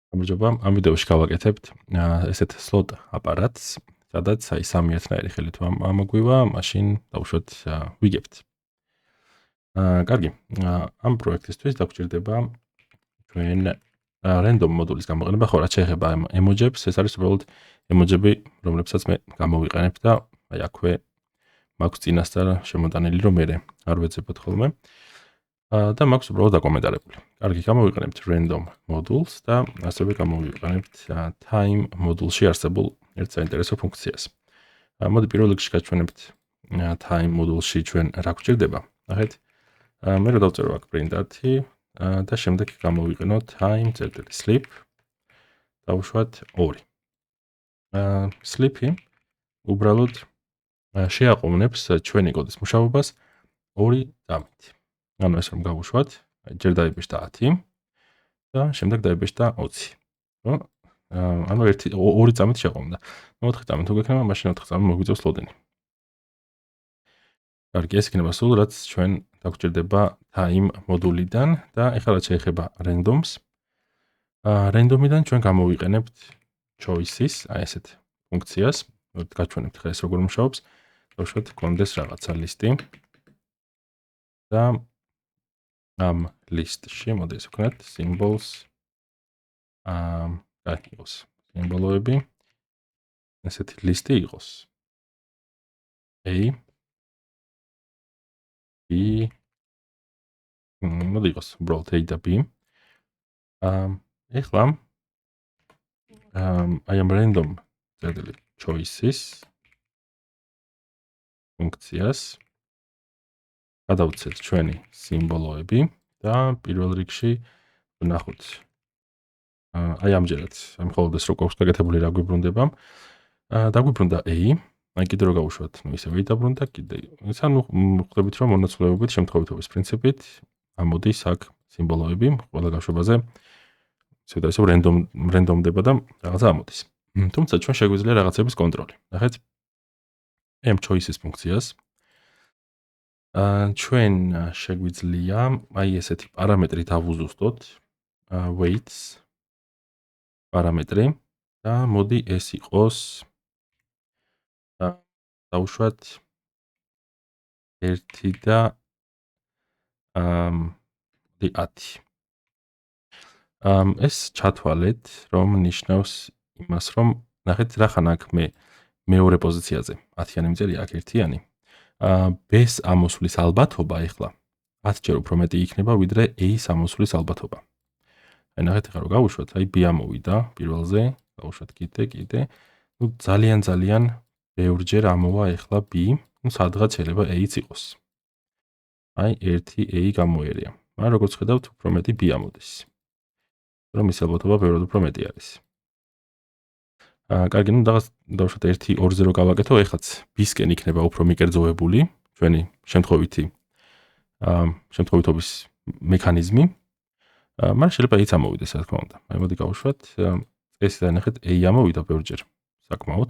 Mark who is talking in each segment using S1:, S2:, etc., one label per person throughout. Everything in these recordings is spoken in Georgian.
S1: გამარჯობა. ამ ვიდეოში გავაკეთებთ ესეთ slot აპარატს, სადაც აი სამი ერთნაირი ხელით ამოგვივა, მაშინ დავუშვათ ვიგებთ. კარგი. ამ პროექტისთვის დაგვჭირდება ჩვენ random მოდულის გამოყენება, ხო, რაც შეეხება ემოჯებს, ეს არის უბრალოდ ემოჯები, რომლებსაც მე გამოვიყენებ და აი აქვე მაქვს წინასწარ შემოტანილი, რომ მე არ ვეძებოთ ხოლმე. და მაქვს უბრალოდ დაკომენტარებული. კარგი, გამოვიყენებთ random modules და ასევე გამოვიყენებთ time module-ში არსებულ ერთ საინტერესო ფუნქციას. მოდი პირველ რიგში გაჩვენებთ time module-ში ჩვენ რა გვჭირდება. ნახეთ. მე რა დავწერო აქ print-ათი და შემდეგ გამოვიყენო time-sleep. დავუშვათ 2. sleep-ი უბრალოდ შეაყოვნებს ჩვენი კოდის მუშაობას 2 წამით. ანუ ეს რომ გავუშვათ, ჯერ დაიბეჭდა 10 და შემდეგ დაიბეჭდა 20. ხო? ანუ 2 წამით შეყოვდა. 4 წამით თუ გექნება, მაშინ 4 წამი მოგვიწევს loading. კარგი, ეს იქნება სულ რაც ჩვენ დაგვჭირდება time მოდულიდან და ეხლა რაც შეეხება randoms. random-იდან ჩვენ გამოვიყენებთ choices, აი ესეთ ფუნქციას. გაჩვენებთ ხა ეს როგორ მუშაობს. დავუშვათ კონდეს რაღაცა ლისტი და ამ ლისტში მოდი ეს ვქნათ symbols გაიგოს სიმბოლოები ესეთი ლისტი იყოს A B მოდი იყოს უბრალოდ A და B ეხლა I am random წერტილი choices ფუნქციას გადავცეთ ჩვენი სიმბოლოები და პირველ რიგში ვნახოთ აი ამჯერად მხოლოდ ეს რო გვაქვს გაკეთებული რა გვიბრუნდება დაგვიბრუნდა A აი კიდე რო გავუშვათ ისე A დაბრუნდა კიდე ეს ანუ ხვდებით რომ მონაცვლეობით შემთხვევითობის პრინციპით ამოდის აქ სიმბოლოები ყველა გაშვებაზე ისე და ისე რენდომდება და რაღაცა ამოდის თუმცა ჩვენ შეგვიძლია რაღაცების კონტროლი ნახეთ M choices ფუნქციას ჩვენ შეგვიძლია აი ესეთი პარამეტრი დავუზუსტოთ weights პარამეტრი და მოდი ეს იყოს დავუშვათ 1 და 10 ეს ჩათვალეთ რომ ნიშნავს იმას რომ ნახეთ რახან აქ მე მეორე პოზიციაზე 10-იანი მწერია აქ 1-იანი B-ს ამოსვლის ალბათობა ეხლა 10 ჯერ უფრო მეტი იქნება ვიდრე A-ს ამოსვლის ალბათობა. აი ნახეთ ახლა რომ გავუშვათ, აი B ამოვიდა პირველზე, გავუშვათ კიდე. ნუ ძალიან ბევრჯერ ამოვა ეხლა B, ნუ სადღაც შეიძლება A-ც იყოს. აი 1A გამოერია. მაგრამ როგორც ხედავთ, უფრო მეტი B ამოდის. რომ ის ალბათობა ბევრად უფრო მეტი არის. კარგი, ნუ რაღაც დავუშვათ 1-2-ზე რო გავაკეთო, ეხლაც B-სკენ იქნება უფრო მიკერძოვებული, ჩვენი შემთხვევითობის მექანიზმი. მაგრამ შეიძლება A-ც ამოვიდეს, რა თქმა უნდა. აი მოდი გავუშვათ, წესიდან ნახეთ A ამოვიდა ბევრჯერ საკმაოდ.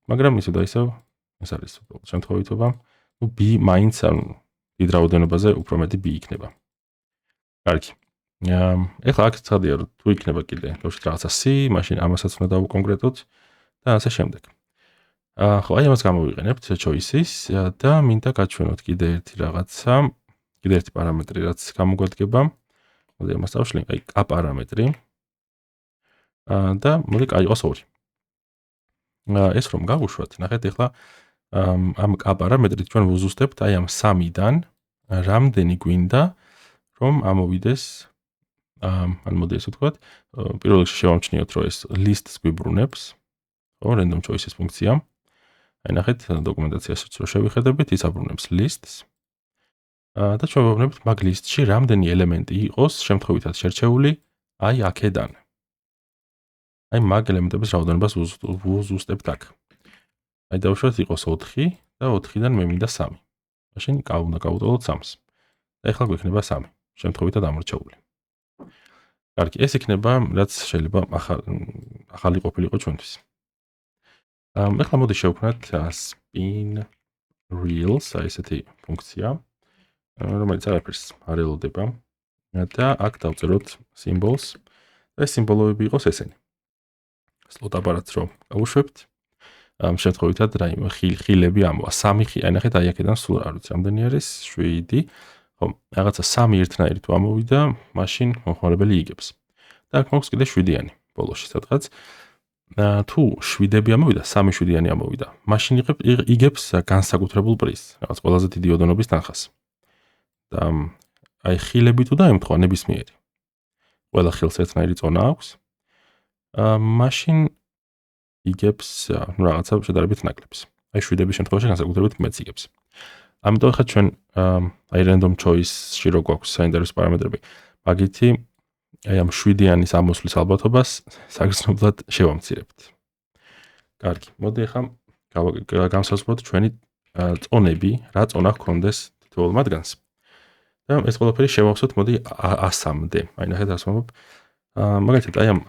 S1: მაგრამ ისე და ისევ ეს არის შემთხვევითობა. ნუ B მაინც დიდ რაოდენობაზე უფრო მეტი B იქნება. კარგი. ეხლა აქ ცხადია რომ თუ იქნება კიდე დავუშვათ რაღაცა C, მაშინ ამასაც უნდა დავუკონკრეტოთ და ასე შემდეგ. ხო, აი ამას გამოვიყენებთ choices და მინდა გაჩვენოთ კიდე ერთი რაღაცა, კიდე ერთი პარამეტრი რაც გამოგვადგება. მოდი ამას დავშლი, აი K პარამეტრი. და მოდი K იყოს 2. ეს რომ გავუშვათ, ნახეთ ეხლა ამ K პარამეტრით ჩვენ ვუზუსტებთ აი ამ 3-დან რამდენი გვინდა რომ ამოვიდეს ან მოდი ესე ვთქვათ, პირველ რიგში შევამჩნიოთ რომ ეს list-ს გვიბრუნებს, ხო, random choices ფუნქცია. აი ნახეთ დოკუმენტაციასაც რო შევიხედებით, ის აბრუნებს list-ს. და ჩვენ ვაბრუნებთ მაგ list-ში რამდენი ელემენტი იყოს შემთხვევითად შერჩეული აი აქედან. აი მაგ ელემენტების რაოდენობას ვუზუსტებთ აქ. აი დავუშვათ იყოს 4 და 4-დან მე მინდა 3. მაშინ უნდა გავუტოლოთ 3-ს. და ეხლა გვექნება 3, შემთხვევითად ამორჩეული. კარგი, ეს იქნება რაც შეიძლება ახალი ყოფილიყო ჩვენთვის. ეხლა მოდი შევქმნათ spin reels, აი ესეთი ფუნქცია, რომელიც არაფერს არ ელოდება და აქ დავწეროთ symbols და ეს სიმბოლოები იყოს ესენი. slot აპარატს რომ გავუშვებთ, ამ შემთხვევითად რაიმე ხილები ამოვა. 3 ხილი, ნახეთ, აი აქედან სულ არ ვიცი, რამდენი არის 7. ხო, რაღაცა 3 ერთნაირი თუ ამოვიდა, მაშინ მომხმარებელი იგებს. და აქ მოქვს კიდე 7-იანი ბოლოში სადღაც. თუ 7-ები ამოვიდა, 3-7-იანი ამოვიდა, მაშინ იგებს განსაკუთრებულ პრიზს, რაღაც ყველაზე დიდი ოდენობის თანხას. და აი ხილები თუ დაემთხვა ნებისმიერი. ყველა ხილს ერთნაირი წონა აქვს. მაშინ იგებს რაღაცა შედარებით ნაკლებს. აი 7-ების შემთხვევაში განსაკუთრებით მეც იგებს. ამიტომ ხა ჩვენ აი random choice-ში რო გვაქვს საინტერესო პარამეტრები, მაგითი აი ამ 7-იანის ამოსვლის ალბათობას საგრძნობლად შევამცირებთ. კარგი, მოდი ახლა გავსაზღვროთ ჩვენი წონები, რა წონა ჰქონდეს თითოეულ მათგანს. და ეს ყველაფერი შევახსოვთ, მოდი 100-მდე. აი ნახეთ, ასმობ. მაგალითად, აი ამ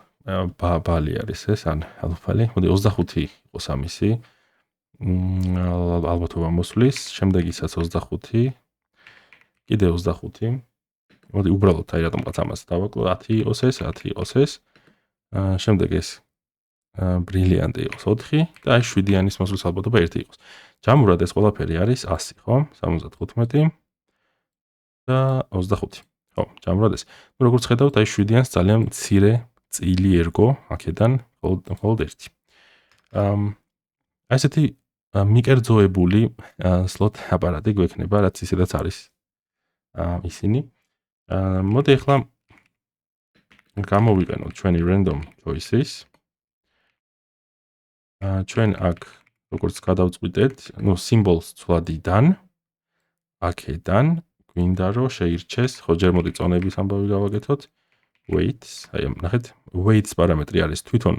S1: ბალი არის ეს, ან ალფალი, მოდი 25 იყოს ამისი. ალბათობა მოსვლის, შემდეგ ისაც 25, კიდე 25. მოდი უბრალოდ აი რატომღაც ამას დავაკლო 10 იყოს ეს, 10 იყოს ეს. შემდეგ ეს ბრილიანტი იყოს 4 და აი 7-იანის მოსვლის ალბათობა 1 იყოს. ჯამურად ეს ყველაფერი არის 100, ხო? 75 და 25. ხო, ჯამურად ეს. ნუ როგორც ხედავთ, აი 7-იანს ძალიან მცირე წილი ერგო აქედან მხოლოდ 1. აი ესეთი მიკერძოებული slot აპარატი გვექნება, რაც ისედაც არის ისინი. მოდი ახლა გამოვიყენოთ ჩვენი random choices. ჩვენ აქ როგორც გადავწყვიტეთ, ნუ სიმბოლს ცვლადიდან აქედან გვინდა რომ შეირჩეს, ხო ჯერ მოდი წონების ამბავი გავაკეთოთ. weights, აი ნახეთ, weights პარამეტრი არის თვითონ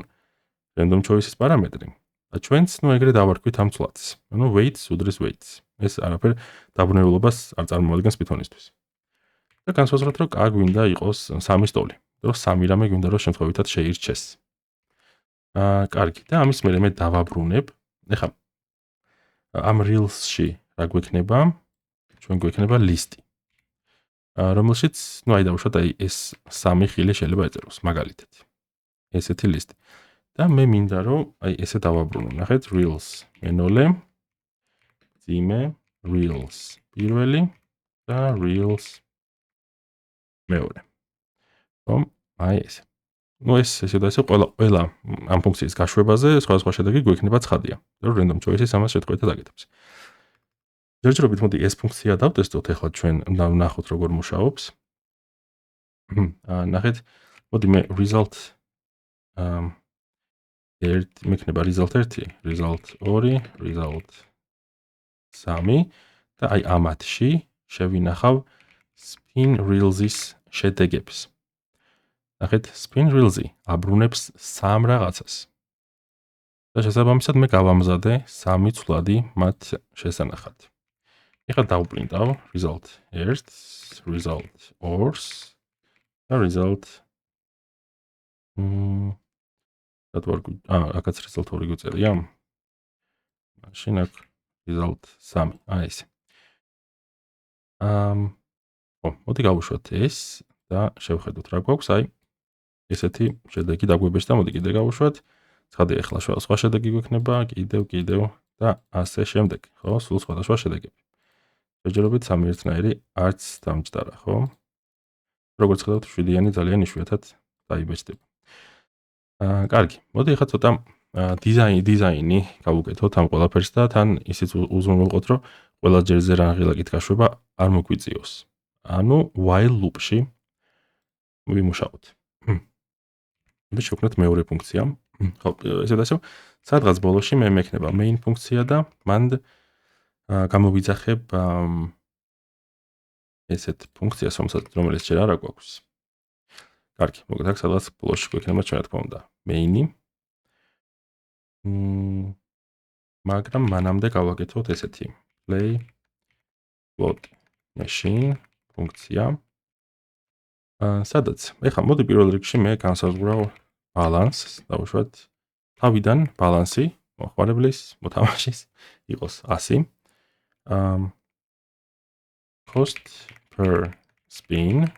S1: random choices პარამეტრი. და ჩვენც ნუ ეგრე დავარქვით ამ ცვლადს. ნუ weights უდრის weights. ეს არაფერ დაბრუნებულობას არ წარმოადგენს Python-ისთვის. და განსაზღვროთ, რომ კა გვინდა იყოს 3 სტოლი. რომ 3 რამე გვინდა რომ შემთხვევითად შეირჩეს. კარგი, და ამის მერე მე დავაბრუნებ. ეხლა ამ reels-ში რა გვექნება? ჩვენ გვექნება ლისტი. რომელშიც, ნუ აი დავუშვათ, აი ეს 3 ხილი შეიძლება ეწეროს, მაგალითად. ესეთი ლისტი. და მე მინდა რომ აი ესე დავაბრუნო. ნახეთ, reels მენოლე, ძიმე, reels პირველი და reels მეორე. ხომ? აი ეს. ნუ ეს ესე და ესე ყველა ამ ფუნქციის გაშვებაზე სხვადასხვა შედეგი გვექნება ცხადია. რომ random choice-ის ამას შეტყობითად აკეთებს. ჯერჯერობით მოდი ეს ფუნქცია დავტესტოთ, ახლა ჩვენ ვნახოთ როგორ მუშაობს. ნახეთ, მოდი მე result მექნება result 1, result 2, result 3 და აი ამათში შევინახავ spin reels-ის შედეგებს. ნახეთ, spin reels-ი აბრუნებს 3 რაღაცას. და შესაბამისად მე გავამზადე 3 ცვლადი მათ შესანახად. ეხლა დავპრინტავ result 1, result 2 და result აქაც result 2 გვწერია. მაშინ აქ result 3, აი ეს. ხო, მოდი გავუშვათ ეს და შევხედოთ რა გვაქვს, აი ესეთი შედეგი დაგვებეჭდა, მოდი კიდე გავუშვათ. ცხადია, ახლა სხვა შედეგი გვექნება, კიდევ და ასე შემდეგ, ხო, სულ სხვადასხვა შედეგები. ჯერჯერობით 3 ერთნაირი არც დამჯდარა, ხო? როგორც ხედავთ, 7-იანი ძალიან იშვიათად დაიბეჭდება. კარგი, მოდი ახლა ცოტა დიზაინი გავუკეთოთ ამ ყველაფერს და თან ისიც უზრუნველყოთ, რომ ყველა ჯერზე რა ღილაკით გაშვება არ მოგვიწიოს. ანუ while loop-ში ვიმუშაოთ. და შევქმნათ მეორე ფუნქცია. ხო, ესე და ასე, სადღაც ბოლოში მე მექნება main ფუნქცია და მან გამოვიძახებ ესეთ ფუნქციას, რომელიც ჯერ არ გვაქვს. კარგი, მოკლედ აქ სადღაც ბოლოში გვექნება ჩვენ რა თქმა უნდა main-ი. მაგრამ მანამდე გავაკეთოთ ესეთი play float machine ფუნქცია. სადაც, ეხლა მოდი პირველ რიგში მე განსაზღვრავ balance, დავუშვათ თავიდან ბალანსი მოხმარებლის, მოთამაშის იყოს 100. Cost per spin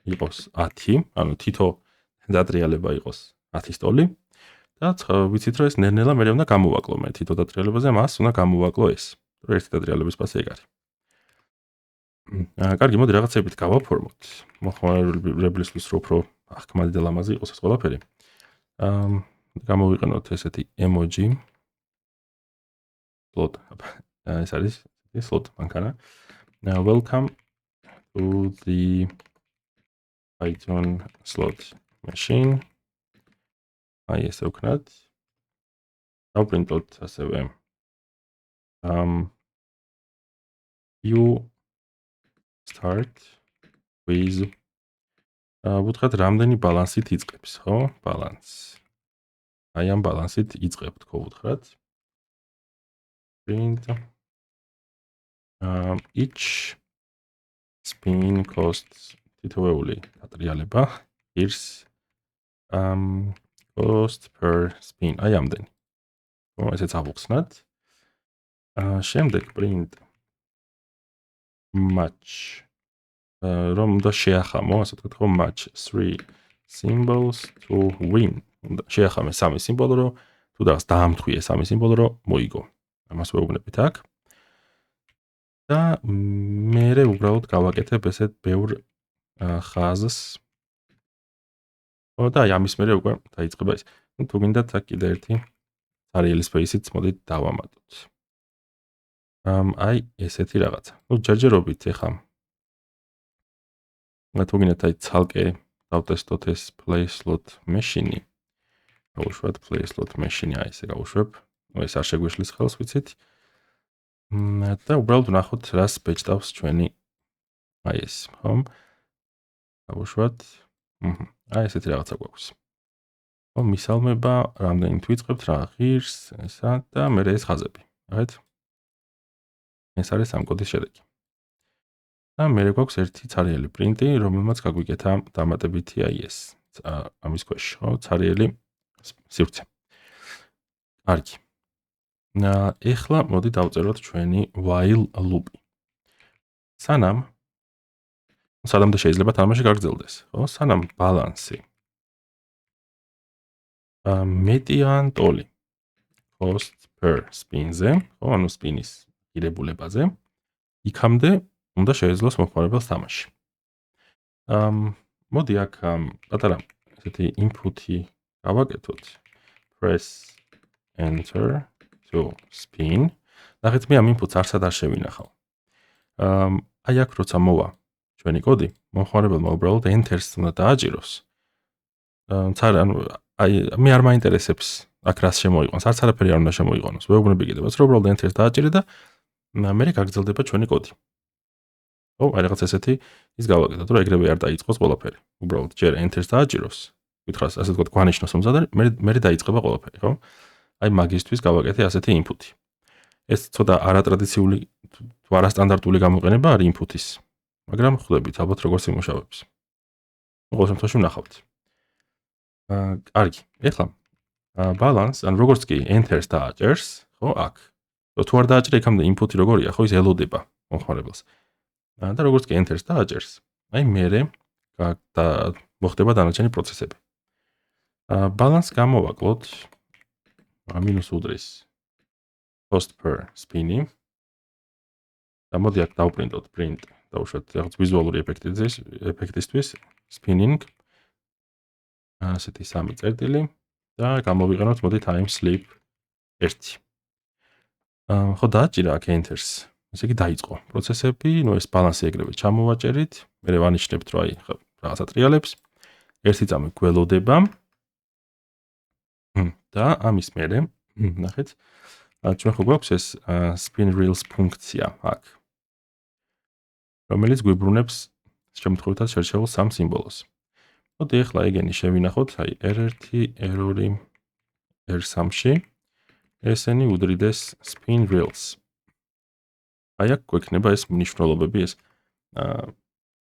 S1: იყოს 10, ანუ თითო დატრიალება იყოს 10 სტოლი და ვიცით რომ ეს ნელ-ნელა მე უნდა გამოვაკლო მე თითო დატრიალებაზე მას უნდა გამოვაკლო ეს. რომ ერთი დატრიალების პასე ეგ არის. კარგი, მოდი რაღაცებით გავაფორმოთ. მოხმარებელისთვის რო უფრო აღქმადი და ლამაზი იყოს ეს ყველაფერი. გამოვიყენოთ ესეთი emoji. slot. ეს არის slot მანქანა. Now welcome to the Python slot machine. აი ესე ვქნათ. დავპრინტოთ ასევე you start with ვუთხრათ რამდენი ბალანსით იწყებს, ხო? ბალანს. აი ამ ბალანსით იწყებ თქო ვუთხრათ. print each spin costs თითოეული დატრიალება here's cost per spin აი ამდენი. ესეც ავუხსნათ. შემდეგ print match რომ უნდა შეახამო, ასე ვთქვათ, ხო, match 3 symbols to win. შეახამე 3 სიმბოლო, რომ თუ დაამთხვი ეს 3 სიმბოლო, რომ მოიგო. ამას ვეუბნებით აქ. და მე უბრალოდ გავაკეთებ ესეთ ბევრ ხაზს. და აი ამის მერე უკვე დაიწყება ეს. თუ გინდათ აქ კიდე ერთი arial space-იც მოდით დავამატოთ. აი ესეთი რაღაცა. ჯერჯერობით ეხა თუ გინდათ აი ცალკე დავტესტოთ ეს play slot machine-ი. გავუშვათ play slot machine-ი აი ესე გავუშვებ. ეს არ შეგვეშლის ხელს ვიცით. და უბრალოდ ვნახოთ რას ბეჭდავს ჩვენი აი ეს, ხო? გავუშვათ. აი ესეთი რაღაცა გვაქვს. ხო, მისალმება, რამდენი თვიწყებთ რა ღირს, ესა და მე ეს ხაზები. ნახეთ? ეს არის ამ კოდის შედეგი. და მე გვაქვს ერთი ცარიელი პრინტი, რომელმაც გაგვიკეთა დამატებითი აი ეს. ამის ქვეშ, ხო, ცარიელი სივრცე. კარგი. ეხლა მოდი დავწეროთ ჩვენი while loop-ი. სანამ შეიძლება თამაში გაგრძელდეს, ხო? სანამ ბალანსი median ტოლი cost per spin-ზე, ხო, ანუ სპინის ღირებულებაზე, იქამდე უნდა შეეძლოს მომხმარებელს თამაში. მოდი აქ პატარა ესეთი input-ი გავაკეთოთ. Press enter to spin. ნახეთ მე ამ inputs არსად არ შევინახავ. აი აქ როცა მოვა ჩვენი კოდი, მომხმარებელმა უბრალოდ enter-ს უნდა დააჭიროს. ანუ აი მე არ მაინტერესებს აქ რას შემოიყვანს, არც არაფერი არ უნდა შემოიყვანოს. ვეუბნები კიდევაც რომ უბრალოდ enter-ს დააჭირე და მე გაგრძელდება ჩვენი კოდი. ხო, აი რაღაც ესეთი ის გავაკეთოთ, რომ ეგრევე არ დაიწყოს ყველაფერი. უბრალოდ ჯერ enter-ს დააჭიროს. გითხრას, ასე ვთქვათ, გვანიშნოს რომ ზადა, მე დაიწყება ყველაფერი, ხო? აი მაგისთვის გავაკეთე ასეთი input-ი. ეს ცოტა არატრადიციული თუ არასტანდარტული გამოყენება არის input-ის. მაგრამ ხვდებით ალბათ როგორც იმუშავებს. ყოველ შემთხვევაში ვნახავთ. კარგი. ეხლა balance, ან როგორც კი enter-ს დააჭერს, ხო, აქ. თუ არ დააჭრე, იქამდე input-ი როგორია, ხო, ის ელოდება მომხმარებელს. და როგორც კი enter-ს დააჭერს, აი მერე მოხდება დანარჩენი პროცესები. balance გამოვაკლოთ minus უდრის cost per spin-ი. და მოდი აქ დავპრინტოთ print, დავუშვათ რაღაც ვიზუალური ეფექტისთვის spinning. ასეთი 3 წერტილი და გამოვიყენოთ მოდი time sleep 1. ხო დააჭირა აქ enter-ს. ესე იგი დაიწყო პროცესები, ეს ბალანსი ეგრევე ჩამოვაჭერით, მე ვანიშნებთ რომ აი რაღაცა ტრიალებს, ერთი წამი გველოდება. და ამის მერე, ნახეთ, ჩვენ ხო გვაქვს ეს spin reels ფუნქცია აქ, რომელიც გვიბრუნებს შემთხვევითად შერჩეულ 3 სიმბოლოს. მოდი ახლა ეგენი შევინახოთ, აი R1, R2, R3-ში ესენი უდრიდეს spin reels. აი აქ გვექნება ეს მნიშვნელობები, ეს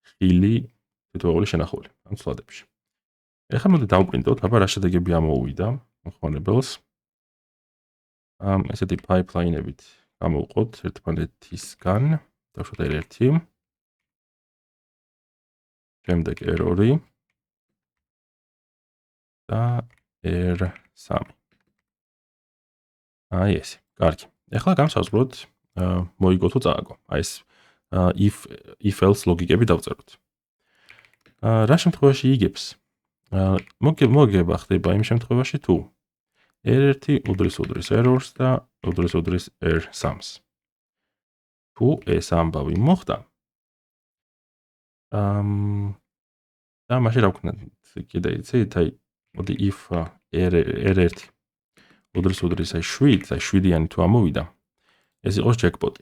S1: ხილი თითოეული შენახული ამ ცვლადებში. ეხლა მოდი დავპრინტოთ, აბა რა შედეგები ამოუვიდა მომხმარებელს. ესეთი pipeline-ებით გამოვყოთ ერთმანეთისგან, დავუშვათ R1, შემდეგ R2, და R3. აი ესე. კარგი. ეხლა განსაზღვროთ მოიგო თუ წააგო. აი ეს if else ლოგიკები დავწეროთ. რა შემთხვევაში იგებს? მოგება ხდება იმ შემთხვევაში თუ R1 უდრის errors და უდრის R3-ს. თუ ეს ამბავი მოხდა, და მაშინ რა ვქნა? კიდე იცით, აი მოდი if R1 უდრის აი 7-იანი თუ ამოვიდა, ეს იყოს jackpot-ი.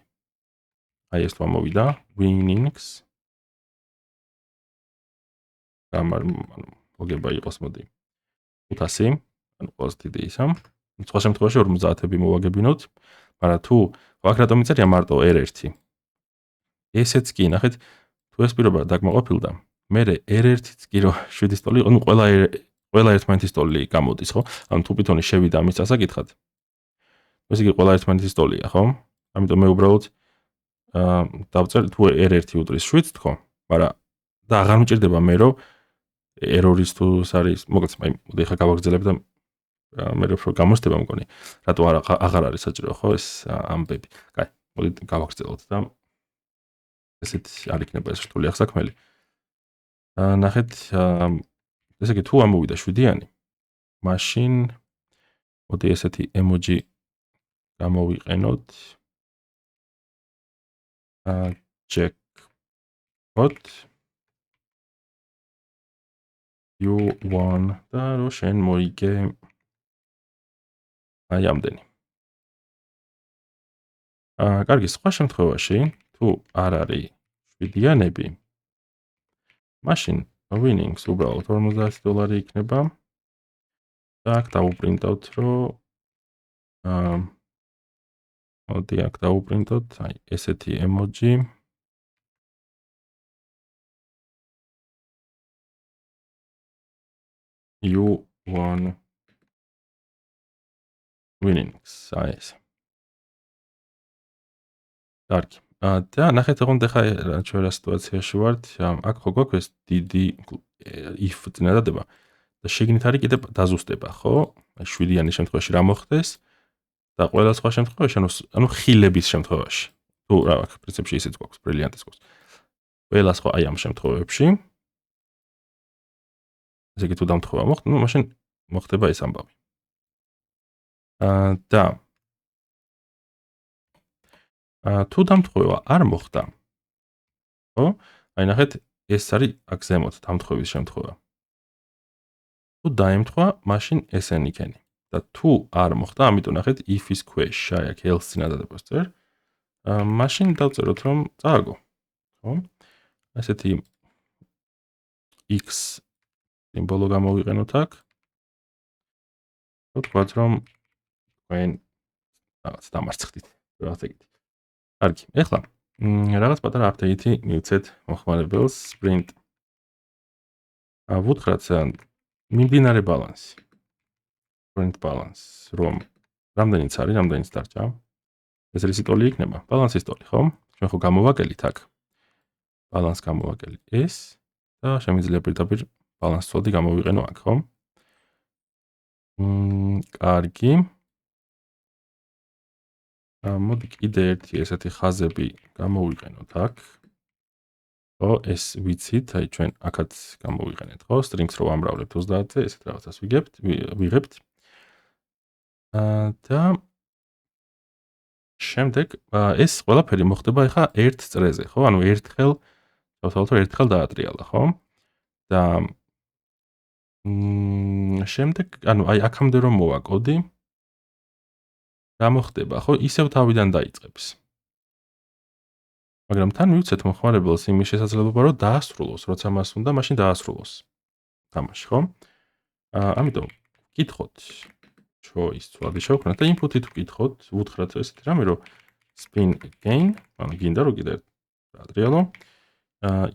S1: აი ეს თუ ამოვიდა, winnings მოგება იყოს მოდი 500, ანუ ყველაზე დიდი ისა. სხვა შემთხვევაში 50-ები მოვაგებინოთ, მაგრამ თუ აქ რატომ იწერია მარტო R1? ესეც კი, ნახეთ, თუ ეს პირობა დაკმაყოფილდა, მე R1-იც კი რო 7 სტოლი, ანუ ყველა ერთმანეთის სტოლი გამოდის, ხო? ანუ თუ პითონი შევიდა ამის წასაკითხად, ეს იგი ყველა ერთმანეთის სტოლია, ხო? ამიტომ მე უბრალოდ დავწერ თუ R1 უდრის 7-ს თქო, მაგრამ და აღარ მჭირდება მე რომ error-ის თუ არის, მოკლედ, აი, მოდი ხა გავაგრძელებ და მე რო გამოსდება მგონი, რატო აღარ არის საჭირო, ხო, ეს ამბები. კაი, მოდი გავაგრძელოთ და ესეთ არ იქნება ეს რთული აღსაქმელი. ნახეთ, ესე იგი თუ ამოვიდა 7-იანი, მაშინ მოდი ესეთი emoji გამოვიყენოთ. jackpot you won და რო შენ მოიგე აი ამდენი. კარგი, სხვა შემთხვევაში თუ არ არის 7-იანები, მაშინ winnings უბრალოდ $50 იქნება და აქ დავუპრინტავთ, რომ მოდი აქ დავუპრინტოთ, აი ესეთი emoji. You won winnings. აი ეს. კარგი. და ნახეთ, ოღონდ ახლა ჩვენ რა სიტუაციაში ვართ, აქ ხო გვაქვს ეს დიდი if წინადადება და შეგნით არის კიდე დაზუსტება, ხო? 7-იანი შემთხვევაში რა მოხდეს და ყველა სხვა შემთხვევაში, ანუ ხილების შემთხვევაში. თუ რა აქვს, პრინციპში ისიც გვაქვს, ბრილიანტის გვაქვს. ყველა სხვა აი ამ შემთხვევებში ესე იგი თუ დამთხოვა მოხდა, ну მაშინ მოხდება ეს ამბავი. და თუ დამთხოვა არ მოხდა, ხო? აი ნახეთ, ეს არის აქ ზემოთ დამთხოვის შემთხვევა. თუ დაემთხვა, მაშინ ესენი იქენი. და თუ არ მოხდა, ამიტომ ნახეთ if-ის ქვეშ, აი აქ else წინადადებას წერ, მაშინ დავწეროთ რომ წააგო, ხო? ესეთი x სიმბოლო გამოვიყენოთ აქ. ვთქვათ რომ თქვენ რაღაც დამარცხდით, რაღაც ეგეთი. კარგი, ეხლა რაღაც პატარა update-ი მივცეთ მოხმარებელს sprint. ვუთხრათ მიმდინარე ბალანსი. sprint balance, რომ რამდენიც არის, რამდენიც დარჩა. ეს რისი ტოლი იქნება? ბალანსის ტოლი, ხო? ჩვენ ხო გამოვაკელით აქ. ბალანს გამოვაკელი ეს და შემიძლია პირდაპირ ბალანს წოდი გამოვიყენო აქ, ხო? კარგი. მოდი კიდე ერთი ესეთი ხაზები გამოვიყენოთ აქ. ხო, ეს ვიცით, აი ჩვენ აქაც გამოვიყენეთ, ხო? strings რო ამრავლებთ 30-ზე, ესეთ რაღაცას ვიღებთ. და შემდეგ ეს ყველაფერი მოხდება ახლა ერთ წრეზე, ხო? ანუ ერთხელ დავთვალოთ, რომ ერთხელ დაატრიალა, ხო? და შემდეგ, ანუ აი აქამდე რომ მოვა კოდი, რა მოხდება, ხო? ისევ თავიდან დაიწყებს. მაგრამ თან მივცეთ მოხმარებელს იმის შესაძლებლობა, რომ დაასრულოს, როცა მას უნდა, მაშინ დაასრულოს თამაში, ხო? ამიტომ ვკითხოთ choice ცვლადი შევქმნათ და input-ით ვკითხოთ, ვუთხრათ ესეთი რამე, რომ spin again, ანუ გინდა რომ კიდე დაატრიალო.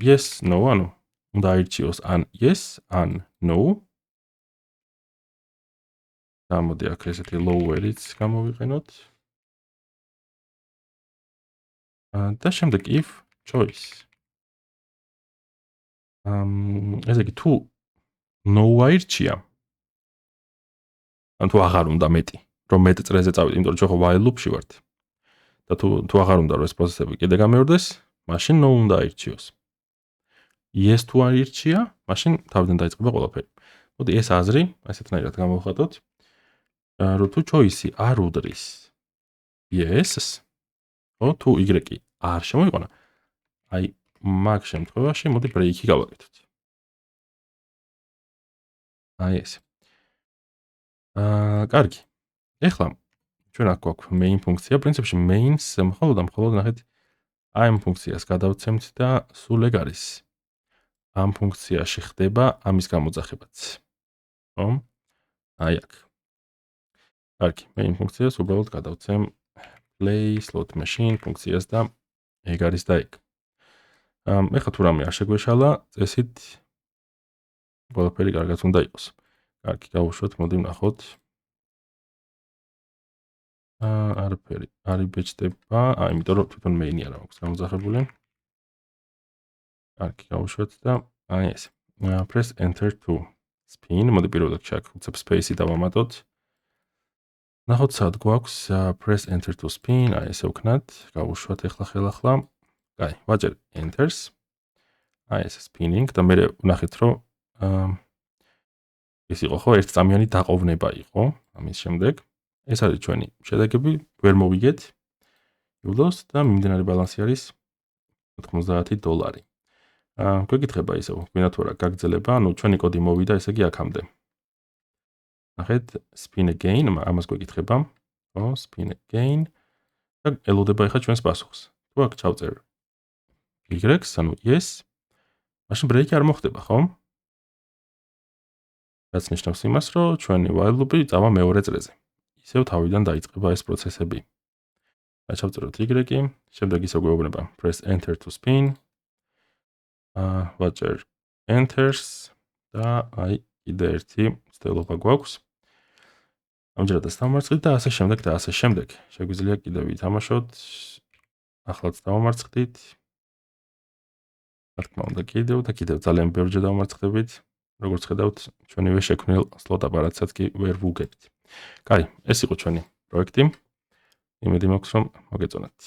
S1: yes, no, ანუ უნდა აირჩიოს ან yes, ან no. და მოდი აქ ესეთი lower-იც გამოვიყენოთ. და შემდეგ if choice. ესე იგი თუ no აირჩია, ან თუ აღარ უნდა მეტი, რომ მეტ წრეზე წავიდე, იმიტომ რომ ჩვენ ხო while loop-ში ვართ. და თუ აღარ უნდა რომ ეს პროცესები კიდე გამეორდეს, მაშინ no უნდა აირჩიოს. yes თუ აირჩია, მაშინ თავიდან დაიწყება ყველაფერი. მოდი ეს აზრი, ასეთნაირად გამოვხატოთ. რომ თუ choice-ი არ უდრის yes-ს, ხო, თუ y-ი არ შემოიყვანა, აი მაგ შემთხვევაში მოდი break-ი გავაკეთოთ. აი ეს. კარგი. ეხლა ჩვენ აქ გვაქვს main ფუნქცია, პრინციპში main-ს მხოლოდ ნახეთ ამ ფუნქციას გადავცემთ და სულ ეგ არის. ამ ფუნქციაში ხდება ამის გამოძახებაც. ხო? აი აქ. კარგი, main ფუნქციას უბრალოდ გადავცემ play slot machine ფუნქციას და ეგ არის და ეგ. ეხლა თუ რამე არ შეგვეშალა, წესით ყველაფერი კარგად უნდა იყოს. კარგი, გავუშვათ, მოდი ვნახოთ. არაფერი არ იბეჭდება, იმიტომ რომ თვითონ main-ი არ აქვს გამოძახებული. კარგი, გავუშვათ და აი ეს. press enter to spin, მოდი პირველად შევაკეთებ space-ი დავამატოთ. ნახოთ სად გვაქვს press enter to spin, აი ესე ვქნათ, გავუშვათ ეხლა ხელახლა. კაი, ვაჭერ enters. აი ეს spinning და მე ვნახეთ რომ ეს იყო ხო ერთწამიანი დაყოვნება იყო ამის შემდეგ. ეს არის ჩვენი შედეგები, ვერ მოვიგეთ. იულოს და მიმდინარე ბალანსი არის $90. გვეკითხება ისევ, გვინდა თუ რა გაგრძელება, ანუ ჩვენი კოდი მოვიდა, ესე იგი აქამდე. ნახეთ, spin again, ამას გვეკითხება. ხო, spin again. და ელოდება ახლა ჩვენს პასუხს. თუ აქ ჩავწერ y-ს, ანუ yes, მაშინ break-ი არ მოხდება, ხო? რაც ნიშნავს იმას, რომ ჩვენი while loop-ი წავა მეორე წრეზე. ისევ თავიდან დაიწყება ეს პროცესები. ჩავწეროთ y-ი, შემდეგ ისევ გვეუბნება press enter to spin. ვაჭერ enters და აი კიდე ერთი ცდელობა გვაქვს. ამჯერადაც დავამარცხდით და ასე შემდეგ და ასე შემდეგ. შეგვიძლია კიდევ ვითამაშოთ. ახლაც დავამარცხდით. რა თქმა უნდა კიდევ ძალიან ბევრჯერ დავამარცხდებით. როგორც ხედავთ, ჩვენივე შექმნილ slot აპარატსაც კი ვერ ვუგებთ. კაი, ეს იყო ჩვენი პროექტი. იმედი მაქვს, რომ მოგეწონათ.